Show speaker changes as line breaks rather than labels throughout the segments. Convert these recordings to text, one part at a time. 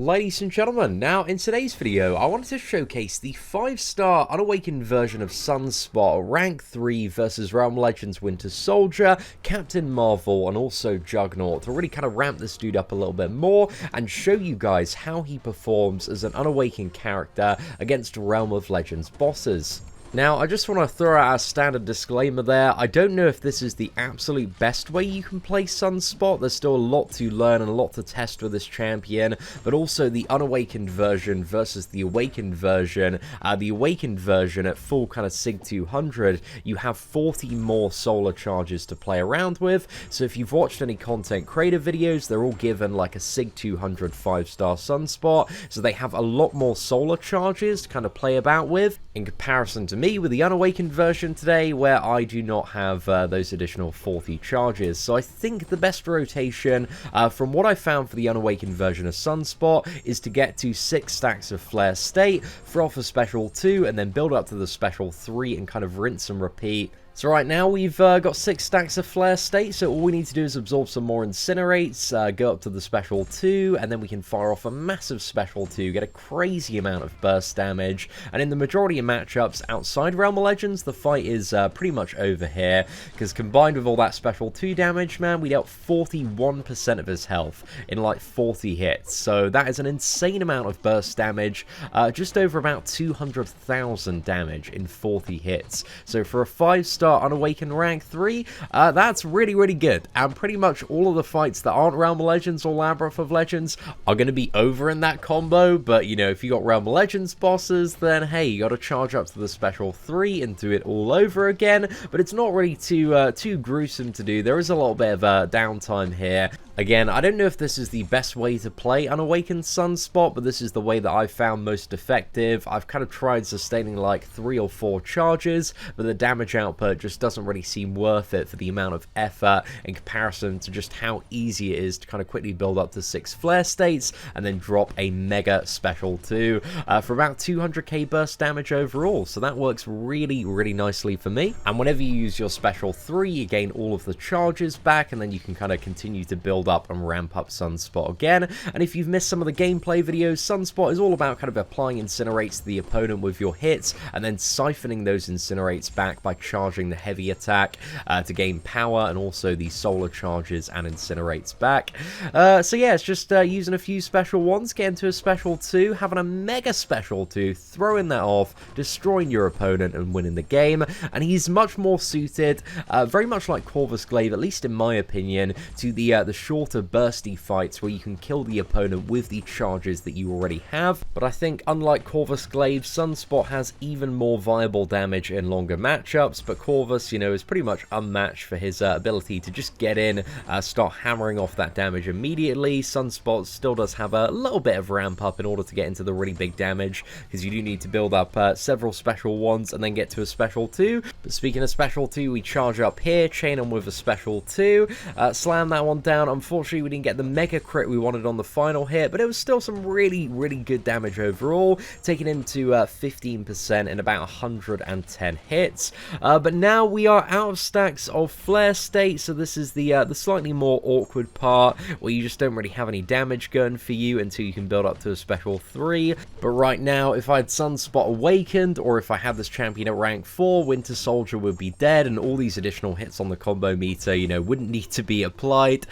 Ladies and gentlemen, now in today's video, I wanted to showcase the 5-star unawakened version of Sunspot, rank 3 versus Realm Legends Winter Soldier, Captain Marvel, and also Juggernaut, to really kind of ramp this dude up a little bit more and show you guys how he performs as an unawakened character against Realm of Legends bosses. Now, I just want to throw out a standard disclaimer there. I don't know if this is the absolute best way you can play Sunspot. There's still a lot to learn and a lot to test with this champion, but also the unawakened version versus the awakened version. The awakened version at full kind of Sig 200, you have 40 more solar charges to play around with. So if you've watched any content creator videos, they're all given like a Sig 200 5-star Sunspot. So they have a lot more solar charges to kind of play about with in comparison to me with the unawakened version today, where I do not have those additional 40 charges. So I think the best rotation from what I found for the unawakened version of Sunspot is to get to 6 stacks of Flare State, throw off a special 2, and then build up to the special 3 and kind of rinse and repeat. So right now we've got 6 stacks of Flare State, so all we need to do is absorb some more Incinerates, go up to the special 2, and then we can fire off a massive special 2, get a crazy amount of burst damage, and in the majority of matchups outside Realm of Legends, the fight is pretty much over here, because combined with all that special 2 damage, man, we dealt 41% of his health in like 40 hits, so that is an insane amount of burst damage, just over about 200,000 damage in 40 hits, so for a 5-star unawakened rank 3, that's really good, and pretty much all of the fights that aren't Realm of Legends or Labyrinth of Legends are going to be over in that combo. But you know, if you got Realm of Legends bosses, then hey, you got to charge up to the special 3 and do it all over again. But it's not really too gruesome to do. There is a little bit of downtime here. Again, I don't know if this is the best way to play Unawakened Sunspot, but this is the way that I've found most effective. I've kind of tried sustaining like 3 or 4 charges, but the damage output just doesn't really seem worth it for the amount of effort in comparison to just how easy it is to kind of quickly build up to 6 Flare States and then drop a mega special 2 for about 200k burst damage overall. So that works really nicely for me. And whenever you use your special 3, you gain all of the charges back, and then you can kind of continue to build up and ramp up Sunspot again. And if you've missed some of the gameplay videos, Sunspot is all about kind of applying Incinerates to the opponent with your hits and then siphoning those Incinerates back by charging the heavy attack to gain power, and also the solar charges and Incinerates back. So yeah, it's just using a few special ones, getting to a special 2, having a mega special 2, throwing that off, destroying your opponent and winning the game. And he's much more suited, very much like Corvus Glaive, at least in my opinion, to the shorter bursty fights where you can kill the opponent with the charges that you already have. But I think unlike Corvus Glaive, Sunspot has even more viable damage in longer matchups, but Corvus, you know, is pretty much unmatched for his ability to just get in, start hammering off that damage immediately. Sunspot still does have a little bit of ramp up in order to get into the really big damage, because you do need to build up several special ones and then get to a special 2. But speaking of special 2, we charge up here, chain on with a special 2, slam that one down. Unfortunately, we didn't get the mega crit we wanted on the final hit, but it was still some really good damage overall, taking him to 15% in about 110 hits. But now we are out of stacks of Flare State, so this is the slightly more awkward part, where you just don't really have any damage going for you until you can build up to a special 3. But right now, if I had Sunspot awakened, or if I had this champion at rank 4, Winter Soldier would be dead, and all these additional hits on the combo meter, you know, wouldn't need to be applied.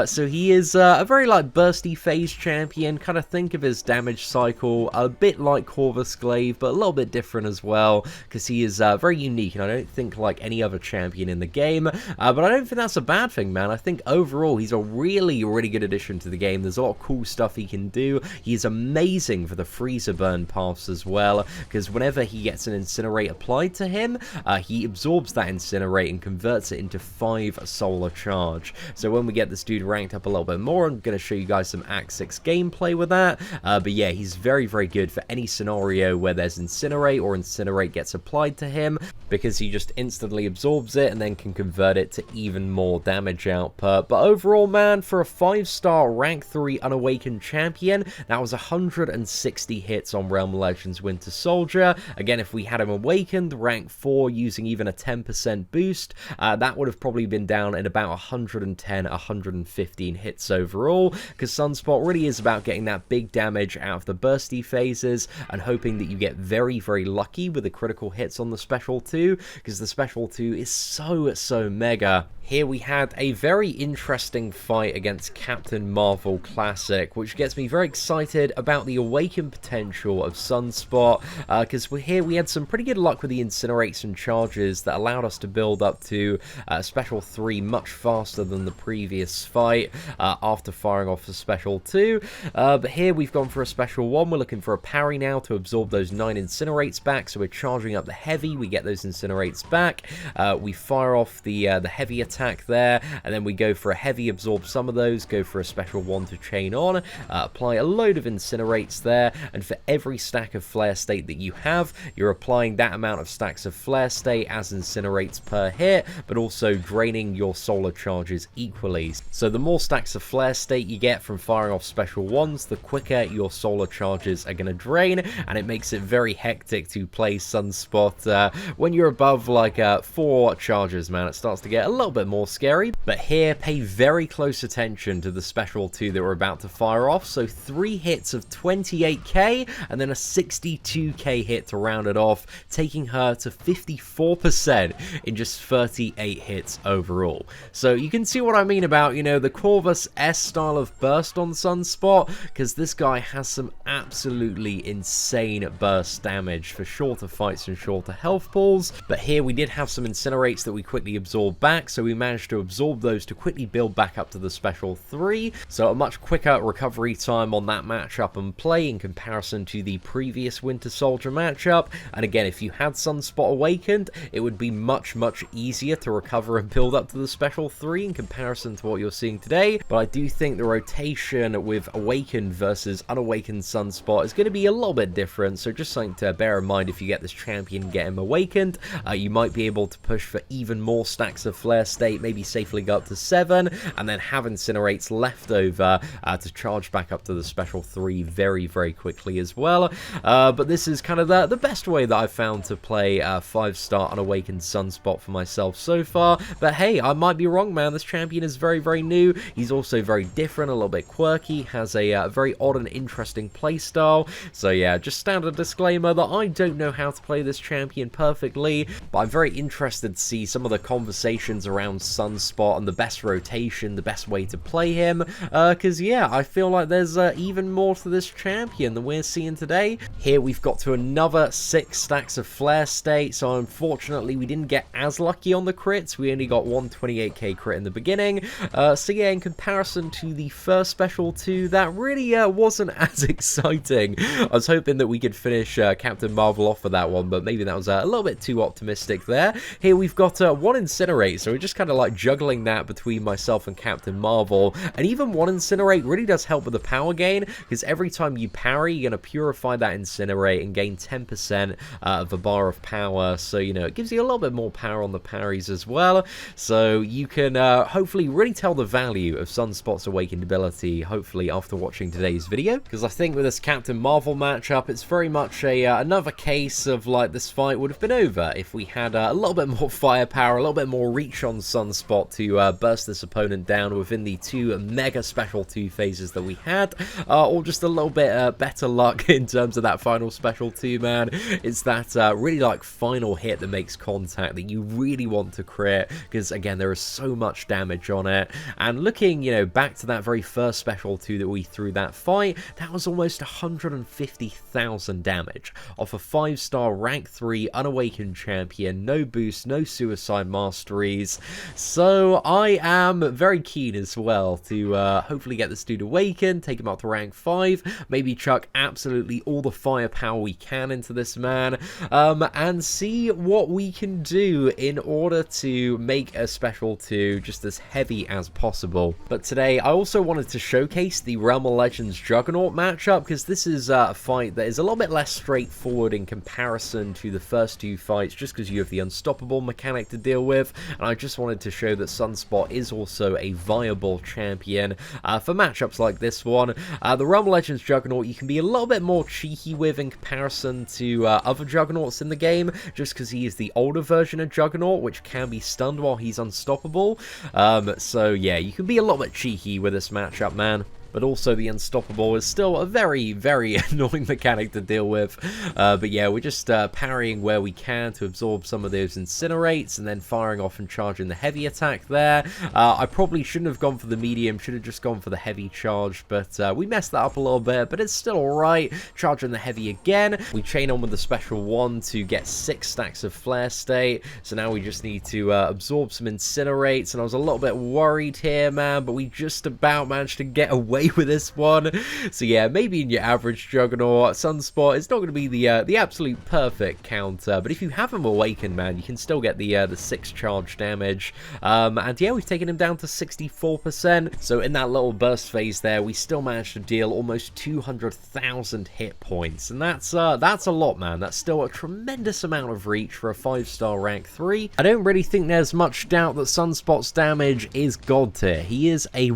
So he is a very like bursty phase champion. Kind of think of his damage cycle a bit like Corvus Glaive, but a little bit different as well, because he is very unique, and I don't think like any other champion in the game. But I don't think that's a bad thing, man. I think overall he's a really good addition to the game. There's a lot of cool stuff he can do. He's amazing for the freezer burn paths as well, because whenever he gets an Incinerate applied to him, he absorbs that Incinerate and converts it into 5 solar charge. So when we get this dude ranked up a little bit more, I'm going to show you guys some Act 6 gameplay with that. But yeah, he's very good for any scenario where there's Incinerate or Incinerate gets applied to him, because he just instantly absorbs it and then can convert it to even more damage output. But overall, man, for a 5-star rank 3 unawakened champion, that was 160 hits on Realm Legends Winter Soldier. Again, if we had him awakened, rank 4, using even a 10% boost, that would have probably been down in about 110, 115 hits overall, because Sunspot really is about getting that big damage out of the bursty phases and hoping that you get very, very lucky with the critical hits on the Special 2, because the Special 2 is so mega. Here we had a very interesting fight against Captain Marvel Classic, which gets me very excited about the awakened potential of Sunspot, because here we had some pretty good luck with the Incinerates and Charges that allowed us to build up to Special 3 much faster than the previous fight after firing off the Special 2. But here we've gone for a Special 1. We're looking for a parry now to absorb those 9 Incinerates back, so we're charging up the heavy, we get those Incinerates back, we fire off the heavy attack there, and then we go for a heavy, absorb some of those, go for a Special 1 to chain on, apply a load of Incinerates there, and for every stack of Flare State that you have, you're applying that amount of stacks of Flare State as Incinerates per hit, but also draining your Solar Charges equally. So the more stacks of Flare State you get from firing off Special 1s, the quicker your Solar Charges are going to drain, and it makes it very hectic to play Sunspot. When you're above like 4 charges, man, it starts to get a little bit more scary. But here, pay very close attention to the Special 2 that we're about to fire off. So 3 hits of 28k and then a 62k hit to round it off, taking her to 54% in just 38 hits overall. So you can see what I mean about, you know, the Corvus S style of burst on Sunspot, because this guy has some absolutely insane burst damage for shorter fights and shorter health pools. But here we did have some Incinerates that we quickly absorbed back, so we managed to absorb those to quickly build back up to the Special 3, so a much quicker recovery time on that matchup and play in comparison to the previous Winter Soldier matchup. And again, if you had Sunspot awakened, it would be much easier to recover and build up to the Special 3 in comparison to what you're seeing today. But I do think the rotation with awakened versus unawakened Sunspot is going to be a little bit different, so just something to bear in mind if you get this champion and get him awakened. You might be able to push for even more stacks of Flare State, maybe safely go up to 7, and then have Incinerates left over to charge back up to the Special 3 very quickly as well. But this is kind of the best way that I've found to play 5-star unawakened Sunspot for myself so far. But hey, I might be wrong, man. This champion is very new. He's also very different, a little bit quirky, has a very odd and interesting playstyle. So yeah, just standard disclaimer that I don't know how to play this champion perfectly, but I'm very interested to see some of the conversations around Sunspot and the best rotation, the best way to play him, because yeah, I feel like there's even more to this champion than we're seeing today. Here we've got to another 6 stacks of Flare State, so unfortunately we didn't get as lucky on the crits. We only got 128k crit in the beginning, so yeah, in comparison to the first Special 2, that really wasn't as exciting. I was hoping that we could finish Captain Marvel off for that one, but maybe that was a little bit too optimistic there. Here we've got 1 Incinerate, so we're just kind of like juggling that between myself and Captain Marvel, and even 1 Incinerate really does help with the power gain, because every time you parry, you're going to purify that Incinerate and gain 10% of a bar of power, so you know, it gives you a little bit more power on the parries as well, so you can hopefully really tell the value of Sunspot's awakened ability, hopefully after watching today's video, because I think with this Captain Marvel matchup, it's very much another case of like this fight would have been over if we had a little bit more firepower, a little bit more reach on Sunspot to burst this opponent down within the 2 mega Special 2 phases that we had, or just a little bit better luck in terms of that final Special 2, man. It's that really like final hit that makes contact that you really want to crit, because again, there is so much damage on it. And looking, you know, back to that very first Special 2 that we threw that fight, that was almost 150,000 damage off a 5-star rank 3 unawakened champion, no boost, no suicide masteries. So I am very keen as well to hopefully get this dude awakened, take him up to rank 5, maybe chuck absolutely all the firepower we can into this man, and see what we can do in order to make a special 2 just as heavy as possible. But today I also wanted to showcase the Realm of Legends Juggernaut matchup, because this is a fight that is a little bit less straightforward in comparison to the first 2 fights, just because you have the unstoppable mechanic to deal with, and I just wanted to show that Sunspot is also a viable champion for matchups like this one. The Realm of Legends Juggernaut you can be a little bit more cheeky with in comparison to other Juggernauts in the game, just because he is the older version of Juggernaut, which can be stunned while he's unstoppable. So yeah, you can be a little bit cheeky with this matchup, man. But also the Unstoppable is still a very, very annoying mechanic to deal with. But yeah, we're just parrying where we can to absorb some of those Incinerates, and then firing off and charging the heavy attack there. I probably shouldn't have gone for the medium, should have just gone for the heavy charge, but we messed that up a little bit, but it's still alright. Charging the heavy again. We chain on with the special 1 to get 6 stacks of Flare State, so now we just need to absorb some Incinerates, and I was a little bit worried here, man, but we just about managed to get away with this one. So yeah, maybe in your average Juggernaut, Sunspot is not going to be the absolute perfect counter, but if you have him awakened, man, you can still get the 6 charge damage. And yeah, we've taken him down to 64%. So in that little burst phase there, we still managed to deal almost 200,000 hit points, and that's a lot, man. That's still a tremendous amount of reach for a 5-star rank 3. I don't really think there's much doubt that Sunspot's damage is god tier. He is a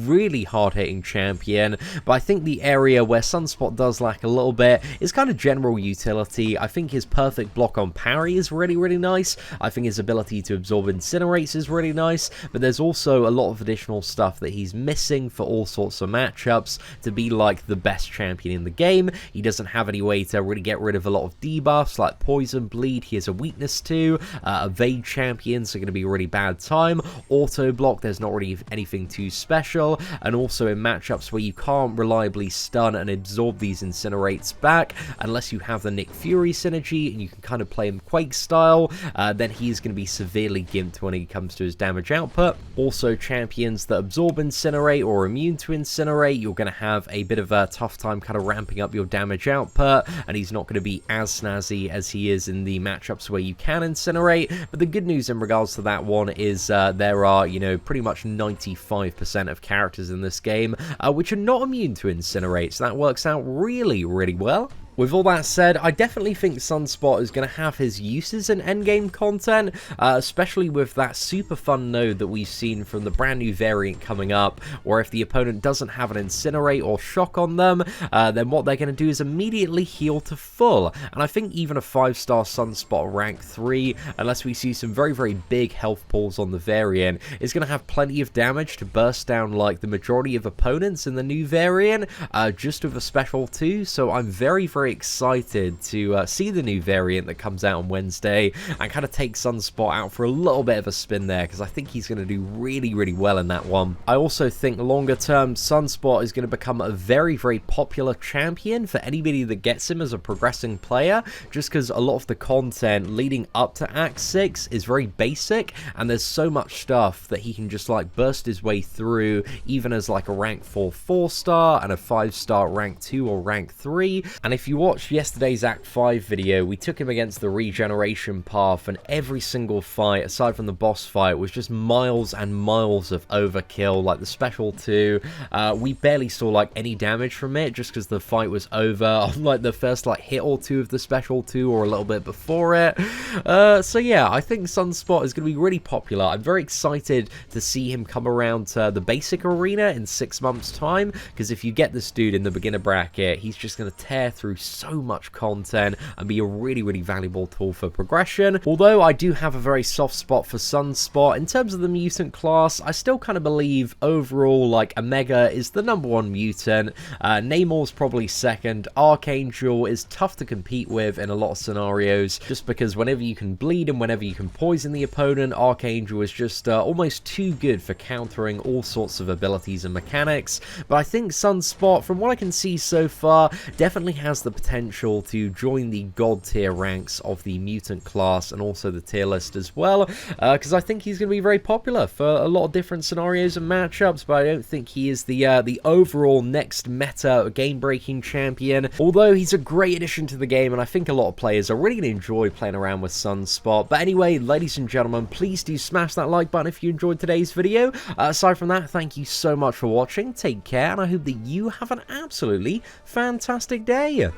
really hard-hitting champion, but I think the area where Sunspot does lack a little bit is kind of general utility. I think his perfect block on parry is really nice. I think his ability to absorb Incinerates is really nice, but there's also a lot of additional stuff that he's missing for all sorts of matchups to be like the best champion in the game. He doesn't have any way to really get rid of a lot of debuffs like Poison, Bleed, he has a weakness to. Evade champions are going to be a really bad time. Auto block, there's not really anything too special, and also in matchups where you can't reliably stun and absorb these Incinerates back unless you have the Nick Fury synergy and you can kind of play him Quake style, then he's going to be severely gimped when it comes to his damage output. Also, champions that absorb Incinerate or immune to Incinerate, you're going to have a bit of a tough time kind of ramping up your damage output, and he's not going to be as snazzy as he is in the matchups where you can Incinerate. But the good news in regards to that one is there are, you know, pretty much 95% of characters in this game which are not immune to Incinerate, so that works out really well. With all that said, I definitely think Sunspot is going to have his uses in endgame content, especially with that super fun node that we've seen from the brand new variant coming up, where if the opponent doesn't have an Incinerate or Shock on them, then what they're going to do is immediately heal to full. And I think even a 5-star Sunspot rank 3, unless we see some very big health pools on the variant, is going to have plenty of damage to burst down like the majority of opponents in the new variant, just with a special 2, so I'm very excited to see the new variant that comes out on Wednesday and kind of take Sunspot out for a little bit of a spin there, because I think he's going to do really well in that one. I also think longer term Sunspot is going to become a very popular champion for anybody that gets him as a progressing player, just because a lot of the content leading up to Act 6 is very basic, and there's so much stuff that he can just like burst his way through even as like a rank 4 4-star and a 5-star rank 2 or rank 3. And if you watched yesterday's Act 5 video, we took him against the regeneration path, and every single fight aside from the boss fight was just miles and miles of overkill. Like the special 2, we barely saw like any damage from it just because the fight was over on like the first like hit or 2 of the special 2 or a little bit before it. So yeah, I think Sunspot is going to be really popular. I'm very excited to see him come around to the basic arena in 6 months time, because if you get this dude in the beginner bracket, he's just going to tear through so much content and be a really valuable tool for progression. Although I do have a very soft spot for Sunspot in terms of the mutant class, I still kind of believe overall like Omega is the #1 mutant, Namor's probably second, Archangel is tough to compete with in a lot of scenarios just because whenever you can bleed and whenever you can poison the opponent, Archangel is just almost too good for countering all sorts of abilities and mechanics. But I think Sunspot, from what I can see so far, definitely has the the potential to join the god tier ranks of the Mutant class and also the tier list as well, because I think he's going to be very popular for a lot of different scenarios and matchups, but I don't think he is the overall next meta game-breaking champion, although he's a great addition to the game, and I think a lot of players are really going to enjoy playing around with Sunspot. But anyway, ladies and gentlemen, please do smash that like button if you enjoyed today's video. Aside from that, thank you so much for watching, take care, and I hope that you have an absolutely fantastic day.